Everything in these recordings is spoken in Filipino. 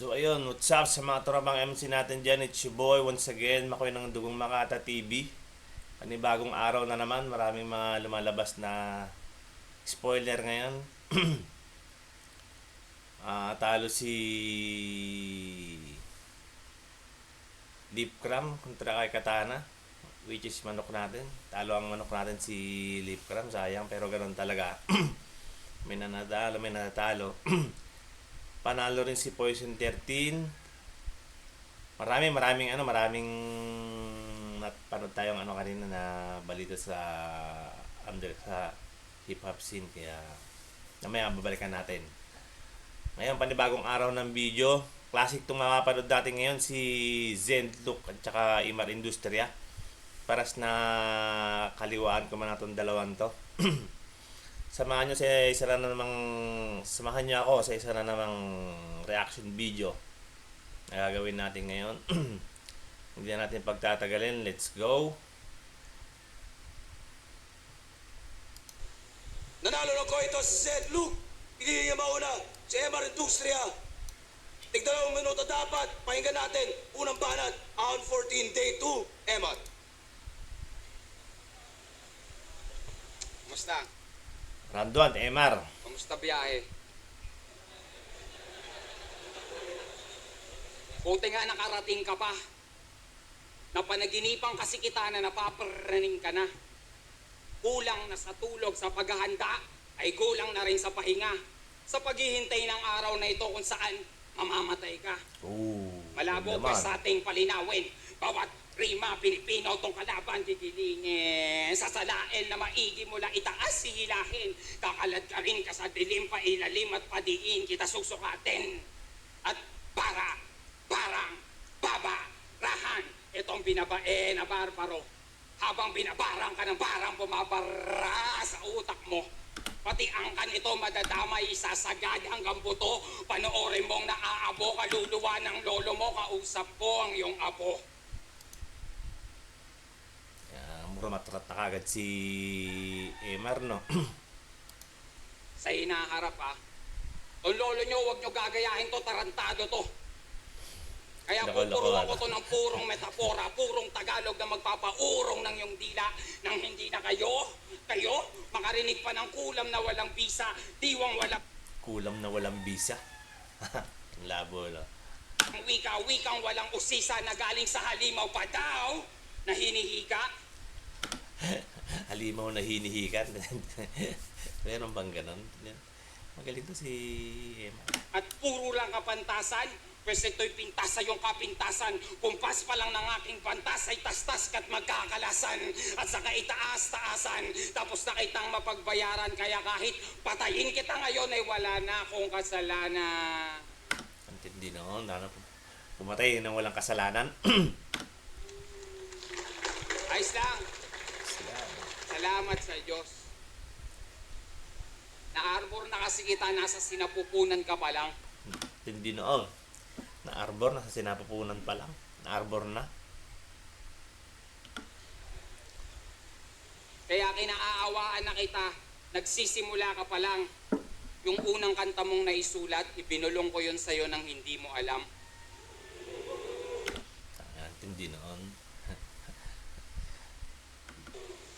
So ayun, what's up sa mga turabang MC natin dyan? It's your boy once again, Makoy ng Dugong Makata TV. Panibagong araw na naman, maraming mga lumalabas na spoiler ngayon. Talo si Deep Cram kontra kay Katana, which is manok natin. Talo ang manok natin si Deep Cram, sayang pero ganun talaga. May nanatalo, may nanatalo. Panalo rin si Poison 13. Maraming napanood tayong kanina na balita sa sa hip hop scene, kaya namaya babalikan natin. Ngayon, panibagong araw ng video. Classic itong mapapanood natin ngayon, si Zenlook at saka Imar Industria. Paras na kaliwaan ko man itong dalawang to. Samahan nyo ako sa isa na namang reaction video na gagawin natin ngayon. Hindi na natin pagtatagalin. Let's go. Nanalo ng ko ito si Zed Luke. Hindi niya mauna si Emar Industria. Tig-2 minuto dapat. Pakinggan natin. Unang banat. On 14, day 2. Emar. Kumusta? Round 1, Emar. Kumusta biyahe? Buti nga nakarating ka pa. Napanaginipan kasi kita na napaparaning ka na. Kulang na sa tulog, sa paghahanda, ay kulang na rin sa pahinga. Sa paghihintay ng araw na ito kung saan mamamatay ka. Malabo pa sa ating palinawin. Bawat rima, Pilipino, tong kalaban, gigilingin. Sasalain na maigi mula itaas, sihilahin. Kakalad ka rin ka sa dilim, pailalim at padiin. Kita susukatin. At parang babarahan. Itong binabae na barbaro. Habang binabarang ka ng barang, bumabara sa utak mo. Pati angkan ito madadamay, isasagad hanggang buto. Panoorin mong naaabo, kaluluwa ng lolo mo, kausap ko ang iyong apo. Mura matrat na kagad si Emar, no? Sa hinaharap Ang lolo nyo, huwag nyo gagayahin to, tarantado to. Kaya pupuruan ko to ng purong metapora, purong Tagalog na magpapaurong ng yung dila nang hindi na kayo, makarinig pa ng kulam na walang bisa, Kulam na walang bisa? Ang labo, no? Ang wikang walang usisa na galing sa halimaw pa daw na hinihiga. Halimaw na hinihikan. Meron bang ganon? Magaling to si Emma. At puro lang kapantasan, pwes ito'y pintas sa iyong kapintasan. Kumpas pa lang ng aking pantas ay tastas ka't magkakalasan. At saka itaas-taasan, tapos na kitang mapagbayaran. Kaya kahit patayin kita ngayon ay wala na akong kasalanan. Antindi noon, pumatay nang walang kasalanan. Ayos lang. Salamat sa Diyos. Na-arbor na kasi kita, nasa sinapupunan ka pa lang. Hindi noon. Na-arbor, nasa sinapupunan pa lang. Na-arbor na. Kaya kinaaawaan na kita, nagsisimula ka pa lang. Yung unang kanta mong naisulat, ibinulong ko yun sa'yo nang hindi mo alam. Hindi noon.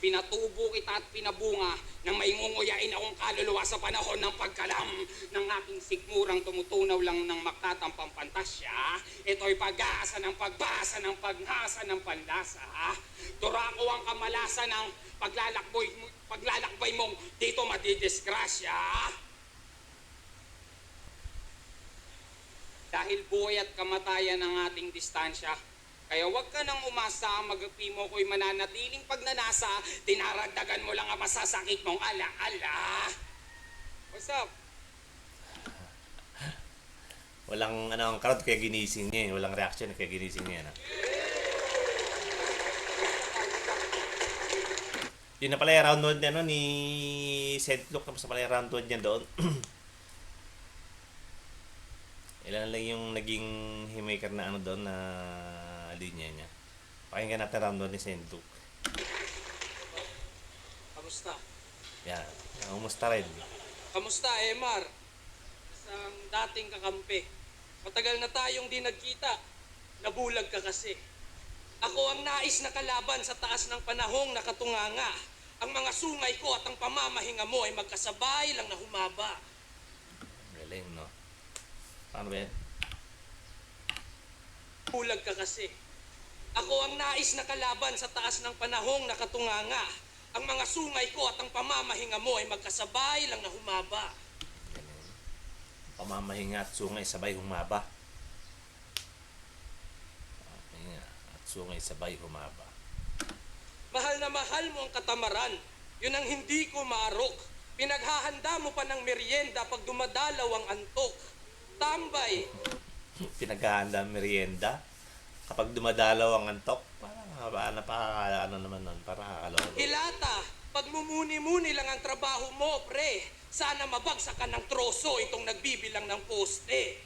Pinatubo kita at pinabunga nang may ngunguyain akong kaluluwa sa panahon ng pagkalam ng aking sigmurang tumutunaw lang ng makatang pampantasya. Ito'y pag-asa ng pagbasa ng paghasa ng panlasa. Turako ang kamalasa ng paglalakbay mong dito madidisgrasya. Dahil buhay at kamatayan ang ating distansya, kaya huwag ka nang umasa, magapi mo ko'y mananatiling pagnanasa, dinaragdagan mo lang ang masasakit mong ala-ala. What's up? Walang ang crowd kaya ginising niya. Walang reaction kaya ginising niya. Yun na pala yung round 1 niya, ni Zenlook. Tapos na pala yung round 1 niya doon. Ilan lang yung naging hitmaker na doon na linya niya. Pakinggan natin round 1 ni Zenlook. Kamusta? Yan. Kamusta rin? Kamusta, Emar? Isang dating kakampi. Matagal na tayong di nagkita. Nabulag ka kasi. Ako ang nais na kalaban sa taas ng panahong nakatunganga. Ang mga sungay ko at ang pamamahinga mo ay magkasabay lang na humaba. Galing, no? Paano ba yan? Bulag ka kasi. Ako ang nais na kalaban sa taas ng panahong nakatunganga. Ang mga sungay ko at ang pamamahinga mo ay magkasabay lang na humaba. Galing. Pamamahinga at sungay sabay humaba. Pamamahinga at sungay sabay humaba. Mahal na mahal mo ang katamaran. Yun ang hindi ko maarok. Pinaghahanda mo pa ng merienda pag dumadalaw ang antok. Tambay. Pinaghahanda ang merienda. Kapag dumadalaw ang antok, ano naman nun, para kakalobo. Hilata, pagmumuni-muni lang ang trabaho mo, pre. Sana mabagsak ka ng troso itong nagbibilang ng poste.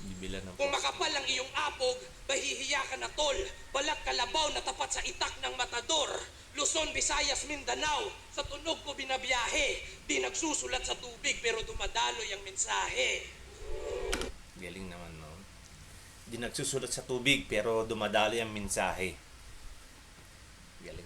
Bibilan ng Kung makapal ang iyong apog, mahihiya ka na tol. Balag kalabaw na tapat sa itak ng matador. Luzon, Visayas, Mindanao, sa tunog ko binabiyahe. Di nagsusulat sa tubig pero dumadaloy ang mensahe. Galing naman, no? Di nagsusulat sa tubig pero dumadaloy ang mensahe. Galing.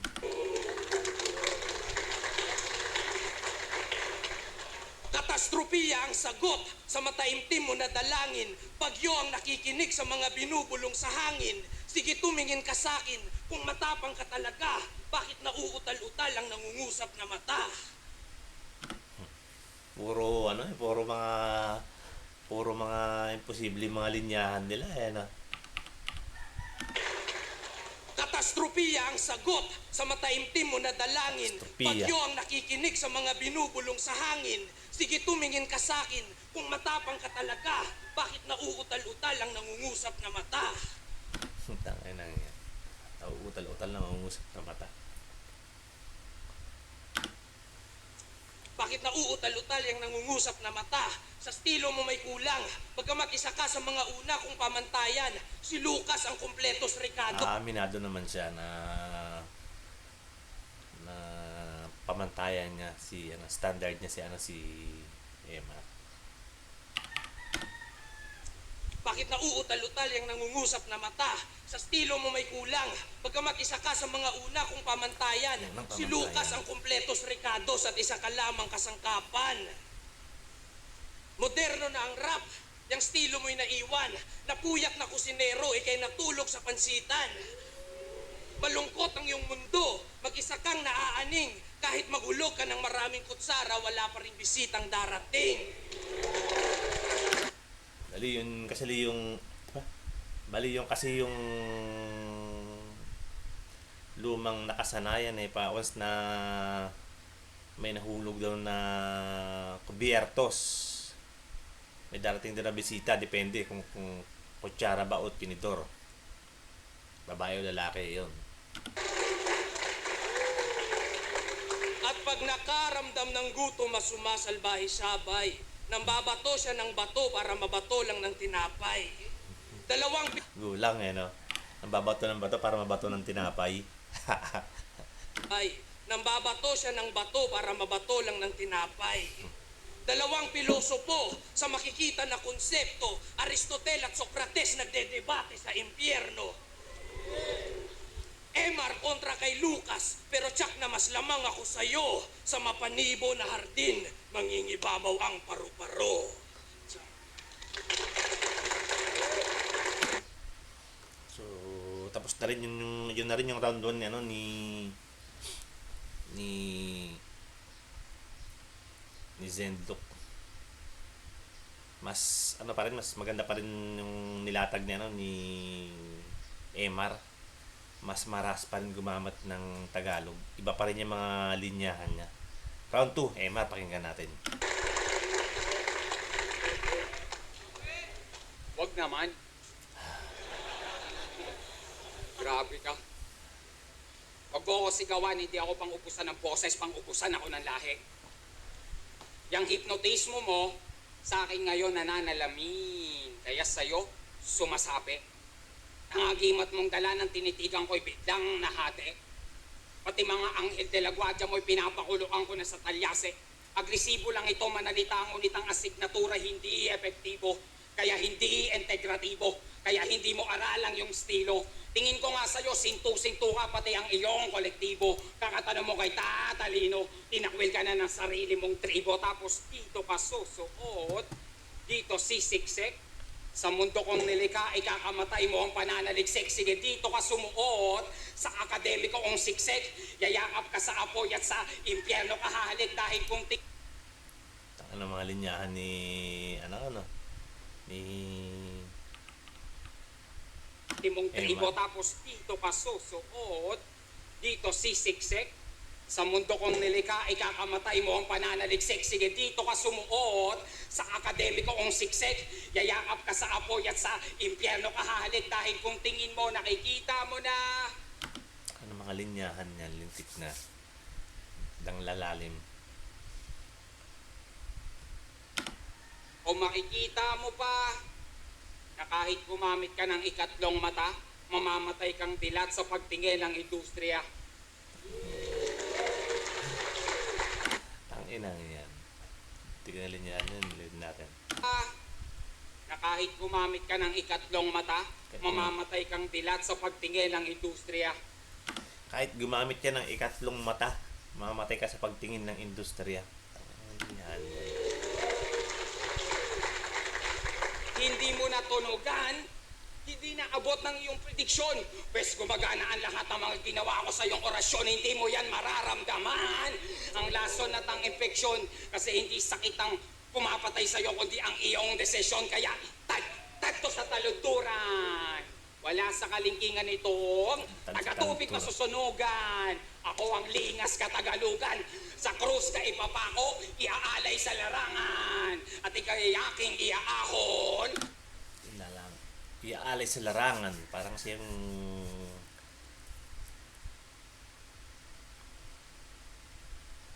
Katastropiya ang sagot sa mataimtim mo na dalangin. Bagyo ang nakikinig sa mga binubulong sa hangin. Sige tumingin ka sa akin kung matapang ka talaga. Bakit nauutal-utal ang nangungusap na mata? Puro mga imposible mga linyahan nila, no? Katastropiya ang sagot sa mataimtim mo na dalangin. Katastropiya. Bagyo ang nakikinig sa mga binubulong sa hangin. Sige tumingin ka sa akin kung matapang ka talaga. Bakit nauutal-utal ang nangungusap na mata? Tangay na yan. Utal-utal na mangungusap na mata. Bakit nauutal-utal yung nangungusap na mata? Sa estilo mo may kulang. Bagamat isa ka sa mga una kong pamantayan. Si Lucas ang kumpletos Ricardo. Aminado naman siya na pamantayan niya standard niya si Emma. Bakit nauutal-utal yung nangungusap na mata? Sa estilo mo may kulang. Bagamat isa ka sa mga una kong pamantayan. Yan ang Si pamantayan. Lucas ang kumpletos Ricardos at isa ka lamang kasangkapan. Moderno na ang rap. Yung estilo mo'y naiwan. Napuyat na kusinero, ikay natulog sa pansitan. Malungkot ang iyong mundo. Mag-isa kang naaaning. Kahit magulog ka ng maraming kutsara, wala pa rin bisitang darating. Bali yung kasi yung lumang nakasanayan once na may nahulog daw na kubiertos, may darating din na bisita, depende kung kutsara ba o tinidor, babae o lalaki yon. At pag nakaramdam ng gutom, masumasalbahe sabay. Nambabato siya ng bato para mabato lang ng tinapay. Dalawang Gulang no? Ang babato ng bato para mabato ng tinapay. nambabato siya ng bato para mabato lang ng tinapay. Dalawang pilosopo sa makikita na konsepto, Aristotel at Socrates nagdedebate sa impyerno. Emar kontra kay Lucas, pero tsak na mas lamang ako sa'yo. Sa mapanibo na hardin, mangingibabaw ang paru-paro. So, tapos na rin yun na rin yung round 1 ni Zendok. Mas maganda pa rin yung nilatag niya ni Emar. Mas maras pa rin gumamat ng Tagalog. Iba pa rin yung mga linyahan niya. Round 2, Emar, pakinggan natin. Wag naman. Grabe ka. Pag ako sigawan, hindi ako pang-ubusan ng boses, pang-ubusan ako ng lahi. Yang hypnotismo mo, sa akin ngayon nananalamin. Kaya sa'yo, sumasabi. Ang agimat mong dala ng tinitigan ko'y biglang nahati. Pati mga anghel de la guardia mo'y pinapakulukan ko na sa talyase. Agresibo lang ito, manalita, ngunit ang asignatura hindi epektibo. kaya hindi integratibo, kaya hindi mo aralang yung estilo. Tingin ko nga sa'yo, sintu-sintu ka pati ang iyong kolektibo. Kakatanong mo kay tatalino, tinakwil ka na ng sarili mong tribo, tapos dito ka susuot, dito sisiksik. Sa mundo kong nilikha, ikakamatay mo ang pananaliksik. Sige, dito ka sumuot. Sa akademiko kong siksik, yayakap ka sa apoy at sa impyerno ka hahalik dahil kung Ano mga linyahan ni ni mong tribo, Emma. tapos dito ka susuot, dito sisiksik. Sa mundo kong nilikha, ikakamatay mo ang pananaliksik. Sige, dito ka sumuot. Sa akademiko kong siksik, yayakap ka sa apoy at sa impyerno ka hahalik dahil kung tingin mo, nakikita mo na. ano mga linyahan niyan, lintik na. Dang lalalim. O makikita mo pa na kahit gumamit ka ng ikatlong mata, mamamatay kang dilat sa pagtingin ng industriya. Ang inang yan. Tignan na linyahan yun, ulit natin. Na kahit gumamit ka ng ikatlong mata, mamamatay kang dilat sa pagtingin ng industriya. Kahit gumamit ka ng ikatlong mata, mamamatay ka sa pagtingin ng industriya. Ang linyahan yan. Hindi mo natunugan, hindi na abot ng iyong prediksyon. Pwes gumagana ang lahat ng mga ginawa ko sa iyong orasyon, hindi mo yan mararamdaman. Ang lason at ang infeksyon, kasi hindi sakit ang pumapatay sa iyo, kundi ang iyong desisyon. Kaya tagto sa taluturan. Wala sa kalingkingan itong tagatubig masusunugan. Ako ang lingas katagalugan. Sa krus ka ipapako, iaalay sa larangan. At ika'y aking iaahon. Yun na lang. Iaalay sa larangan. Parang siyang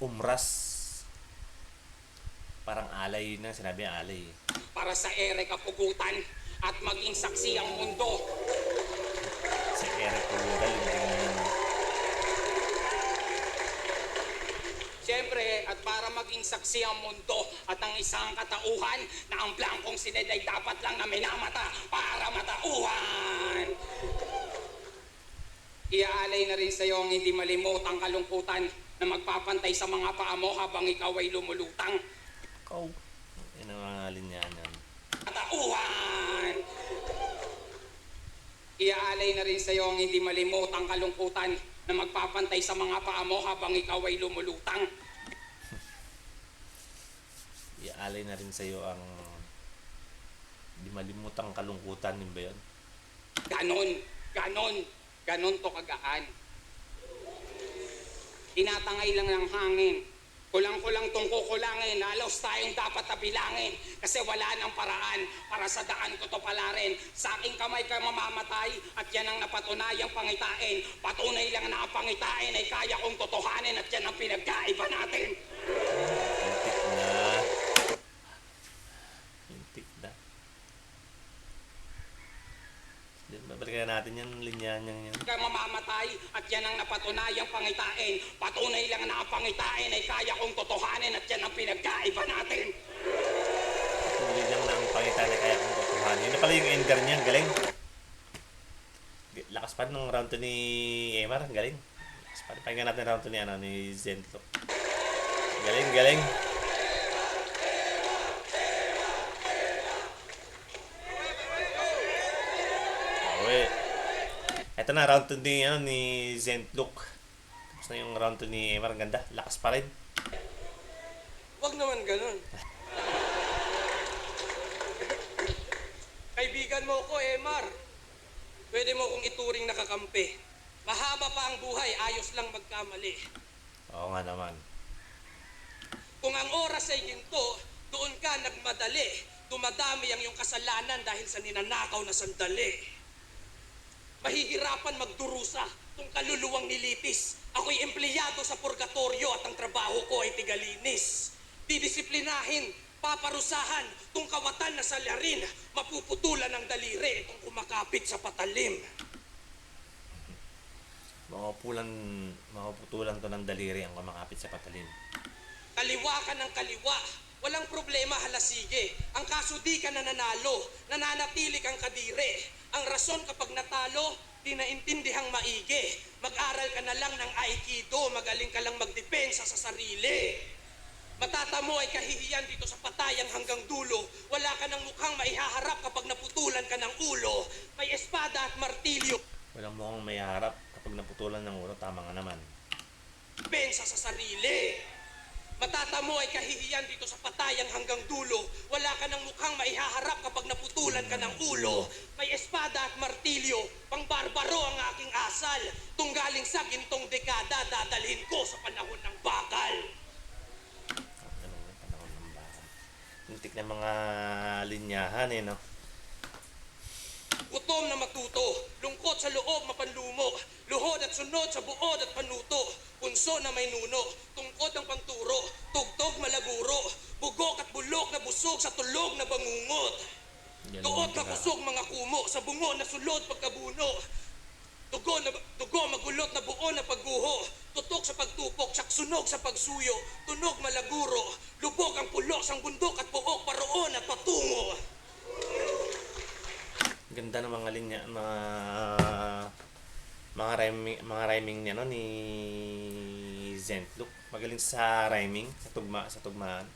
umras. Parang alay yun na. Sinabi alay. Para sa ere kapugutan at maging saksi ang mundo. Sa Eric Pugal, yung tingnan. Siyempre, at para maging saksi ang mundo at ang isang katauhan na ang blankong sined ay dapat lang na minamata para matauhan. Iaalay na rin sa iyo ang hindi malimutang kalungkutan na magpapantay sa mga paa mo habang ikaw ay lumulutang. Ikaw. Yan ang mga linyahan yan. Matauhan! Iaalay na rin sa iyo ang hindi malimutang kalungkutan na magpapantay sa mga paa mo habang ikaw ay lumulutang. Iaalay na rin sa iyo ang di malimutang kalungkutan, yun ba yun? Ganon to kagaan. Tinatangay lang ng hangin. Kulang-kulang tong kukulangin, halos tayong dapat tabilangin kasi wala nang paraan para sa daan ko to palarin. Sa aking kamay ka mamamatay at yan ang napatunayang pangitain. Patunay lang na ang pangitain ay kaya kong totohanin at yan ang pinagkaiba natin. Lintik na. Babalikan natin yan, linyahan yan. Ka mamamatay at yan ang napatunayang pangitain. Patunay lang na ang pangitain ay kaya kong totohanin at yan ang pinagkaiba natin. Patuloy lang na ang pangitan na kaya kong totohanin. Yun na pala yung ender niya, galing. Lakas pa ng round 2 ni Emar, galing. Lakas pa. Pakinggan natin round 2 ni Zentlo. Galing. Ito na round 2 ni Zentluk. Tapos na yung round 2 ni Emar, ganda. Lakas pa rin. Wag naman ganun. Kaibigan mo ko, Emar. Pwede mo kong ituring nakakampi. Mahaba pa ang buhay, ayos lang magkamali. Oo nga naman. Kung ang oras ay ginto, doon ka nagmadali. Dumadami ang iyong kasalanan dahil sa ninanakaw na sandali. Mahihirapan magdurusa kung kaluluwang nilitis. Ako'y empleyado sa purgatorio at ang trabaho ko ay tigalinis. Didisiplinahin, paparusahan, tung kawatan na salarin, mapuputulan ng daliri itong kumakapit sa patalim. Mapuputulan to ng daliri ang kumakapit sa patalim. Kaliwa ka ng kaliwa, Walang problema, halasige. Ang kaso di ka nananalo, nananatili kang kadire. Ang rason kapag natalo, di naintindihang maigi. Mag-aral ka na lang ng Aikido, magaling ka lang magdepensa sa sarili. Matata mo ay kahihiyan dito sa patayan hanggang dulo. Wala ka ng mukhang maihaharap kapag naputulan ka ng ulo. May espada at martilyo. Walang mukhang may harap kapag naputulan ng ulo. Tama nga naman. Pensa sa sarili. Matata mo ay kahihiyan dito sa patayan hanggang dulo. Wala ka ng mukhang maihaharap kapag naputulan ka ng ulo. May espada at martilyo, pangbarbaro ang aking asal. Tunggaling sa gintong dekada, dadalhin ko sa panahon ng bakal. Ano yung panahon ng bakal. Muntik na mga linyahan eh, no? Gutom na matuto, lungkot sa loob mapanlumo, luhod at sunod sa buod at panuto, punso na may nuno, tungkod ng pangturo, tugtog malaguro, bugok at bulok na busog sa tulog na bangungot. Yan Tuot ang na kusog mga kumo, sa bungo na sulod pagkabuno. Dugo magulot na buo na pagguho, tutok sa pagtupok, sunog sa pagsuyo, tunog malaguro, lubog ang pulok sang bundok at puok paroon at patungo. Ganda ng mga linya, mga rhyming niya, no, ni Zentlook. Magaling sa rhyming, sa tugmaan.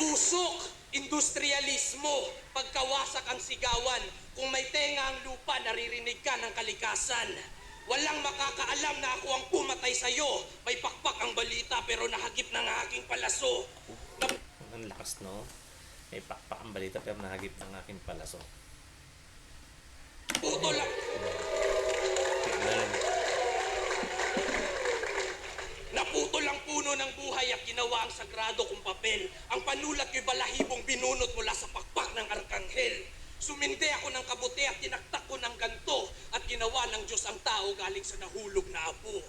Usok, industrialismo, pagkawasak ang sigawan. Kung may tenga ang lupa, naririnig ka ng kalikasan. Walang makakaalam na ako ang pumatay sa'yo. May pakpak ang balita pero nahagip ng aking palaso. Ang lakas, no? May pakpak ang balita pero nahagip ng aking palaso. Puto lang. Tignan. Naputol ang puno ng buhay at ginawa ang sagrado kong papel. Ang panulat ko'y balahibong binunot mula sa pakpak ng arkanghel. Sumindi ako ng kabuti at tinaktak ko ng ganto at ginawa ng Diyos ang tao galing sa nahulog na apo.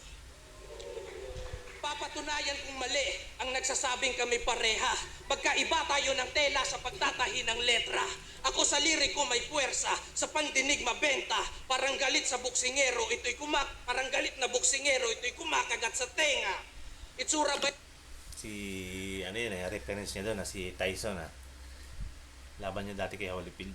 Papatunayan kong mali ang nagsasabing kami pareha. Magkaiba tayo ng tela sa pagtatahi ng letra. Ako sa liriko may puwersa, sa pandinig mabenta. Parang galit na buksingero, ito'y kumakagat sa tenga. Itsura ba... Si, ano yun eh, reference niya doon, si Tyson, laban niya dati kay Holyfield.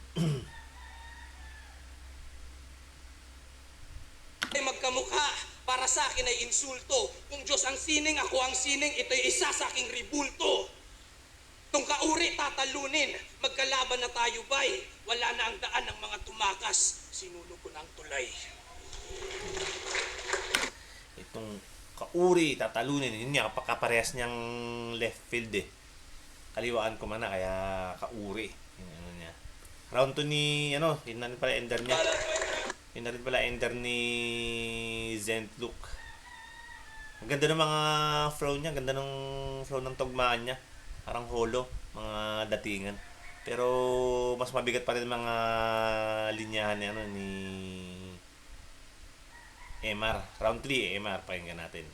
ay magkamukha? Para sa akin ay insulto. Kung Diyos ang sining, ako ang sining, ito'y isa sa aking ribulto. Tung kauri tatalunin, magkalaban na tayo bay. Wala na ang daan ng mga tumakas, sinulog ko na ang tulay. Itong kauri, tatalunin, yun nga, kaparehas niyang left field eh. Kaliwaan ko man na, kaya kauri. Yung ano niya. Round 2 ni, yun na rin pala ender niya. Yun na rin pala ender ni Zentlook. Ang ganda ng mga flow niya, ganda ng flow ng tugmaan niya. Parang holo, mga datingan. Pero mas mabigat pa rin mga linyahan ni, ni MR. Round 3, MR, pakinggan natin.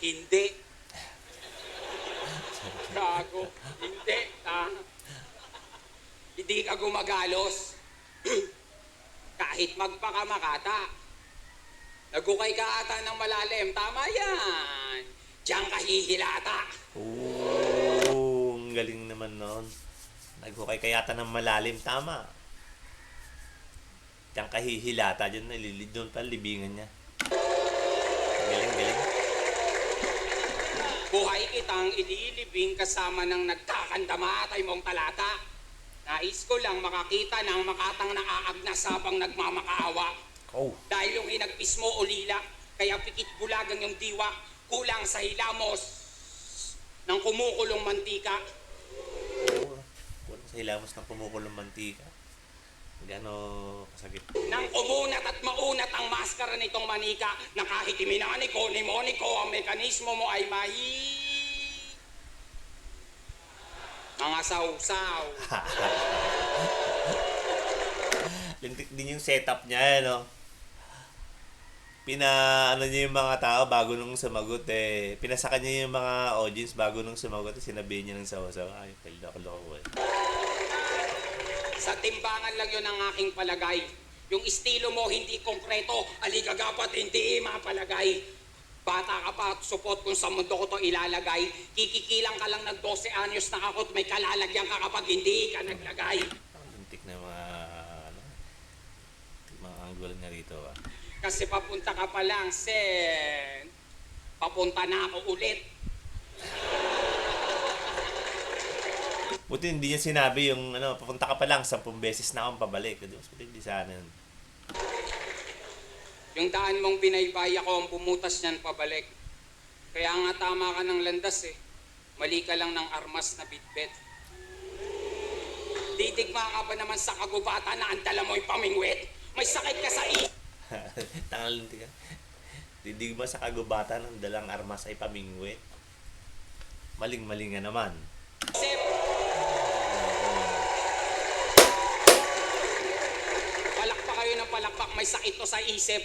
Hindi. Gago. Hindi. Hindi ka gumagalos. Kahit magpakamakata. Nagukay ka ata ng malalim. Tama yan. Diyan ka hihilata. Oh, ang galing naman nun. Naghukay kayata ng malalim, tama. Diyan kahihilata, dyan nalilid doon pa libingan niya. Galing, galing. Buhay kitang ililibing kasama ng nagkakandamatay mong talata. Nais ko lang makakita ng makatang naaagnas habang nagmamakaawa. Oh, Dahil yung hinagpis mo ulila, kaya pikit bulagang yung diwa, kulang sa hilamos ng kumukulong mantika. sa hilamos ng kumukulong mantika. Gano kasagit. Nang umunat at maunat ang maskara nitong manika, na kahit iminaniko ni Monico, ang mekanismo mo ay mga sausaw. Lintik din yung setup niya, Ano niya yung mga tao bago nung sumagot eh. Pinasakan niya yung mga audience bago nung sumagot eh. Sinabihin niya ng sawasaw. Ay, paliloko-loko eh. Sa timbangan lang yun ang aking palagay. Yung estilo mo hindi konkreto, aligagapat hindi mapalagay. Bata ka pa at supot kung sa mundo ko to ilalagay. Kikikilang ka lang ng 12 anyos na ako at may kalalagyan ka kapag hindi ka naglagay. Lintik na mga, ano, mga angulo niya rito. Ah. Kasi papunta ka pa lang, Sen. Papunta na ako ulit. Buti hindi niya sinabi yung, ano, papunta ka pa lang, 10 beses na akong pabalik. Buti hindi sana yun. Yung daan mong binaybay ako ang bumutas niyan pabalik. Kaya nga tama ka ng landas eh. Mali ka lang ng armas na bitbit. Didigma ka ba naman sa kagubatan na ang dala mo'y pamingwit? May sakit ka sa Tangal lintik ka. Didig mo sa kagubatan ng dalang armas ay pamingwe. Maling-maling nga naman. isip. Palakpak kayo ng palakpak, may sakit to sa isip.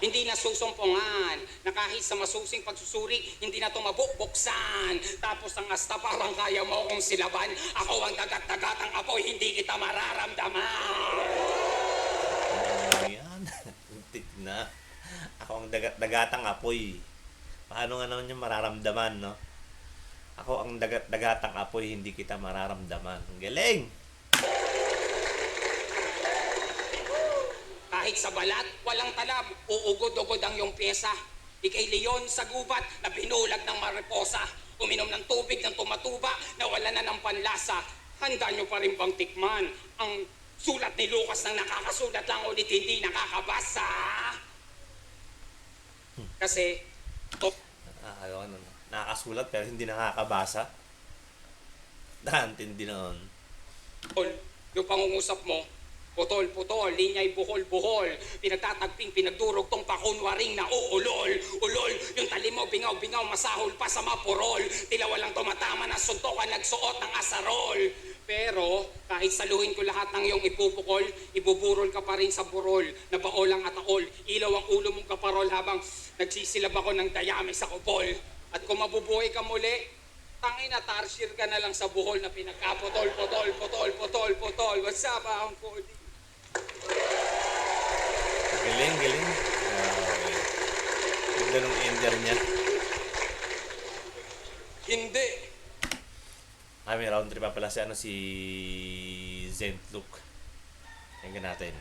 Hindi na susumpungan, na kahit sa masusing pagsusuri, hindi na ito mabukbuksan. Tapos ang asta parang kaya mo kong silaban. Ako ang dagat-dagat ang apoy, hindi kita mararamdaman. Yan. Lintik na. Ako ang dagat-dagatang apoy. Paano nga naman yung mararamdaman, no? Ako ang dagat-dagatang apoy, hindi kita mararamdaman. Ang galing! Kahit sa balat, walang talab, uugod-ugod ang iyong pyesa. Ikay leon sa gubat na binulag ng mariposa. Uminom ng tubig ng tumatuba na wala na ng panlasa. Handa nyo pa rin bang tikman ang sulat ni Lucas nang nakakasulat lang ulit hindi nakakabasa? Kasi, Ano, nakakasulat pero hindi nakakabasa. Nakantindi noon. yung pangungusap mo, putol-putol, linya'y buhol-buhol, pinagtatagping, pinagdurog tong pakunwaring na uulol, ulol, yung tali mo, bingaw-bingaw, masahol pa sa mapurol, tila walang tumatama na suntokan, nagsuot ng asarol. Pero, kahit saluhin ko lahat ng iyong ipupukol, ibuburol ka pa rin sa burol, na baolang ataol, ilaw ang ulo mong kaparol habang nagsisilab ako ng dayami sa kupol. At kung mabubuhay ka muli, tangin na tarsier ka na lang sa buhol na pinagkaputol, putol, putol, putol, putol. What's up, ang Cody? Galing, galing. Ganda nung ender niya. Hindi. May round 3 pa pala si Zentluk. Tingnan natin.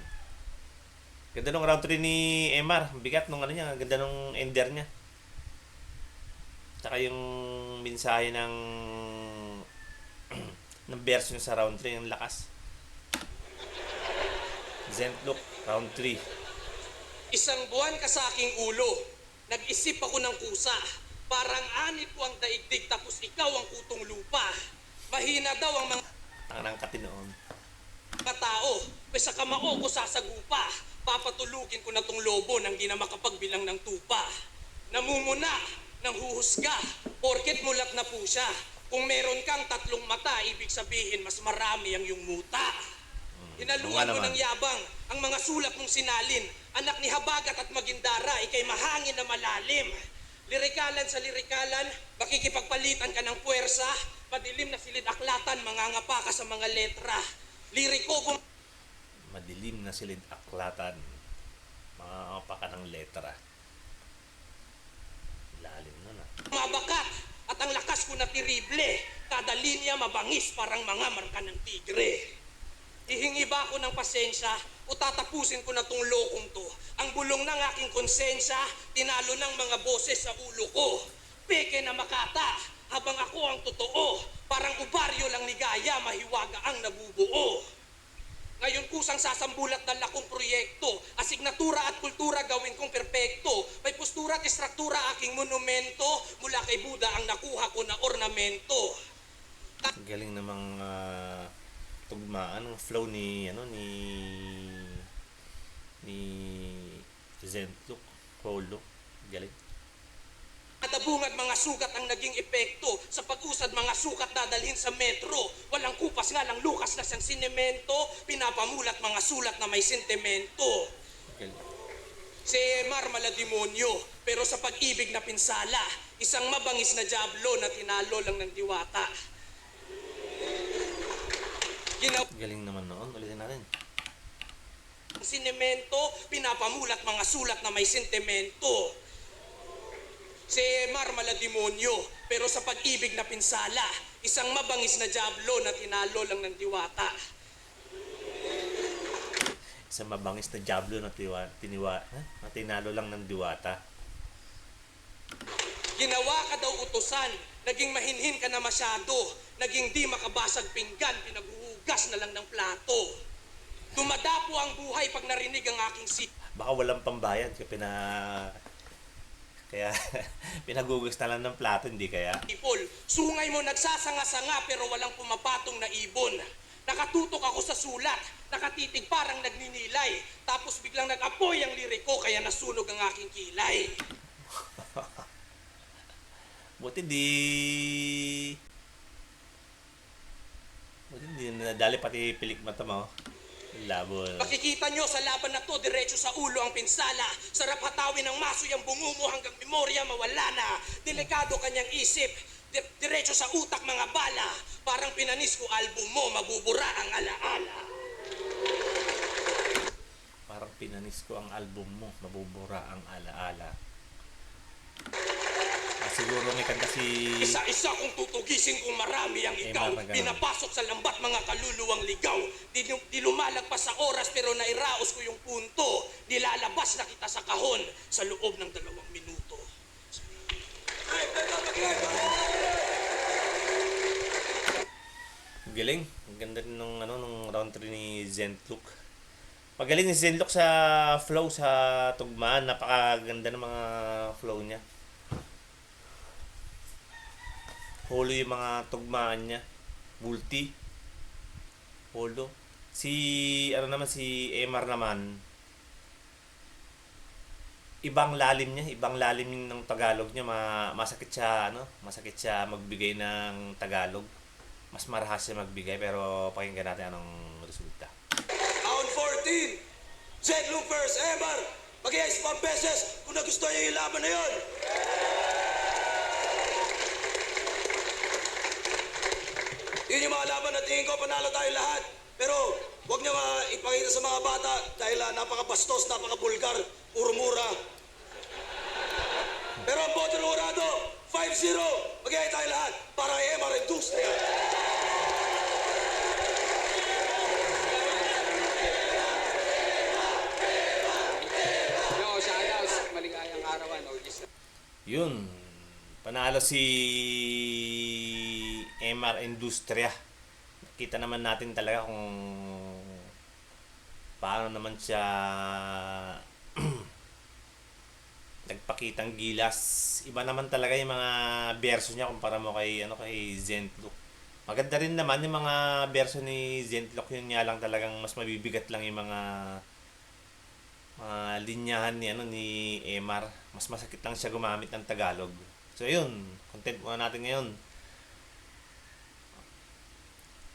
Ganda nung round 3 ni MR. Bigat nung ano niya. Ganda nung ender niya. Tsaka yung mensahe ng ng verse niya sa round 3 yung lakas. Zentluk, round 3. Isang buwan ka sa aking ulo. Nag-isip ako ng kusa. Parang anit ko ang daigdig tapos ikaw ang kutong lupa. Mahina daw ang mga Tangan ng katinoon. tao. Pwes sa kamao ko sasagupa. Papatulugin ko na tong lobo nang di na makapagbilang ng tupa. Namumuna ng huhusga. Porket mulat na po siya. Kung meron kang 3 mata, ibig sabihin mas marami ang yung muta. Hinaluan mo ng yabang ang mga sulat mong sinalin. Anak ni Habagat at Magindara, ikay mahangin na malalim. Lirikalan sa lirikalan, makikipagpalitan ka ng puwersa. Madilim na silid aklatan, mangangapa ka sa mga letra. Liriko Madilim na silid aklatan. Mga ka ng letra. Lalim nun ah. mabakat at ang lakas ko na tirible. Kada linya mabangis parang mga marka ng tigre. Hihingi ba ako ng pasensya o tatapusin ko na tong lokong to? Ang bulong ng aking konsensya, tinalo ng mga boses sa ulo ko. Peke na makata, habang ako ang totoo. Parang ubaryo lang ni Gaya, mahiwaga ang nabubuo. Ngayon kusang sasambulat ng lakong proyekto. Asignatura at kultura gawin kong perpekto. May postura at istruktura aking monumento. Mula kay Buddha ang nakuha ko na ornamento. Galing namang tugmaan ng flow ni Zentluk, Polo. Galing. Kadabungad mga sugat ang naging epekto. Sa pag-usad mga sukat dadalhin sa metro. Walang kupas nga lang lukas na siyang sinemento. Pinapamulat mga sulat na may sentimento. Galing. Si Emar malademonyo, pero sa pag-ibig na pinsala, isang mabangis na diablo na tinalo lang ng diwata. Ginawa Galing naman noon. Ulitin natin. sinemento, pinapamulat mga sulat na may sentimento. Si Emar malademonyo, pero sa pag-ibig na pinsala, isang mabangis na diablo na tinalo lang ng diwata. Isang mabangis na Diablo na na tinalo lang ng diwata. Ginawa ka daw utusan, naging mahinhin ka na masyado, naging di makabasag pinggan, pinaghuhugas na lang ng plato. Dumadapo ang buhay pag narinig ang aking Baka walang pambayad kaya pinagugas na lang ng plato, hindi kaya? sipol. Sungay mo nagsasanga-sanga pero walang pumapatong na ibon. Nakatutok ako sa sulat, nakatitig parang nagninilay. Tapos biglang nag-apoy ang liriko kaya nasunog ang aking kilay. Buti di nadali pati pilik mata mo. Labo. Makikita nyo sa laban na to, diretso sa ulo ang pinsala. Sarap hatawin ng maso yung bungo mo hanggang memorya mawala na. Delikado kanyang isip, diretso sa utak mga bala. Parang pinanis ko album mo, mabubura ang alaala. Parang pinanis ko ang album mo, mabubura ang alaala. Siguro may kanta si... Isa-isa kong tutugisin kung marami ang ikaw. Maragao. Pinapasok sa lambat mga kaluluwang ligaw. Di lumalagpas sa oras pero nairaos ko yung punto. Nilalabas na kita sa kahon sa loob ng 2 minuto. Galing. Ang ganda rin nung round 3 ni Zentluk. Magaling ni Zentluk sa flow, sa tugmaan. Napakaganda ng mga flow niya. Holo yung mga tugmaan niya. Multi. Holo. Si Emar naman. Ibang lalim ng Tagalog niya. Masakit siya magbigay ng Tagalog. Mas marahas siya magbigay, pero pakinggan natin anong resulta. Round 14. Zed Luke first. Emar, mag-iayos pang beses kung nagustuhan niyo yung laban na yun. Yun yung mga laban na tingin ko, panalo tayo lahat. Pero huwag niyo ipakita sa mga bata dahil napakabastos, napakabulgar, puro mura. Pero ang boto ng urado, 5-0. Mag-iayos tayo lahat para kay Emar Industria. Yo, shoutouts. Maligayang arawan. Yun. Panalo si Emar Industria. Nakita naman natin talaga kung paano naman siya nagpakitang gilas. Iba naman talaga yung mga verso niya kumpara mo kay Zentluk. Maganda rin naman yung mga verso ni Zentluk, yun nga lang talagang mas mabibigat lang yung mga linyahan ni Emar. Mas masakit lang siya gumamit ng Tagalog. So yun, content muna natin ngayon.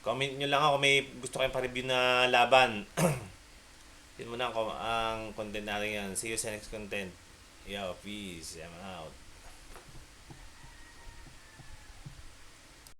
Comment nyo lang ako kung may gusto kayong pa-review na laban. Yun muna ang content natin yan. See you sa next content. Yo, peace. I'm out.